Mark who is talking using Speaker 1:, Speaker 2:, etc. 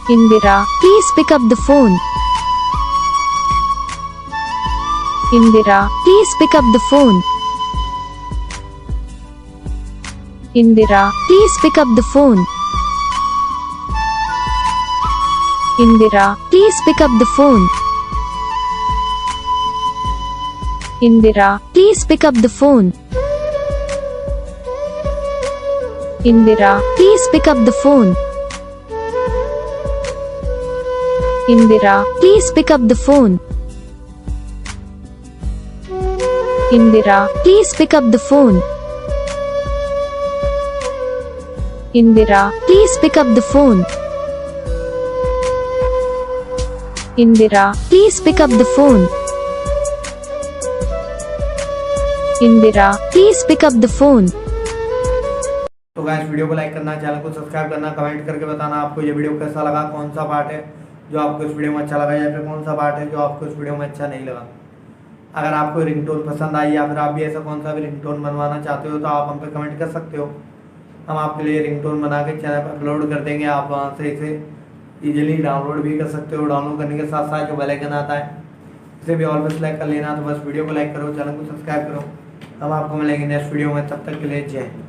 Speaker 1: Indira, please pick up the phone. Indira, please pick up the phone. Indira, please pick up the phone. Indira, please pick up the phone. Indira, please pick up the phone. Indira, please pick up the phone. Indira, please pick up the phone. Indira, please pick up the phone. Indira, please pick up the phone. Indira, please pick up the phone. Indira, please pick up the phone.
Speaker 2: तो guys video को like करना, channel को subscribe करना, comment करके बताना आपको ये video कैसा लगा, कौन सा पार्ट है जो आपको इस वीडियो में अच्छा लगा या फिर कौन सा पार्ट है जो आपको इस वीडियो में अच्छा नहीं लगा। अगर आपको रिंगटोन पसंद आई या फिर आप भी ऐसा कौन सा भी रिंगटोन बनवाना चाहते हो तो आप हम पे कमेंट कर सकते हो। हम आपके लिए रिंगटोन बना के चैनल पर अपलोड कर देंगे। आप वहाँ से इसे ईजिली डाउनलोड भी कर सकते हो। डाउनलोड करने के साथ साथ जो बेल आइकन आता है इसे भी ऑल पे सेलेक्ट कर लेना। तो बस वीडियो को लाइक करो, चैनल को सब्सक्राइब करो। हम आपको मिलेंगे नेक्स्ट वीडियो में, तब तक के लिए जय हिंद।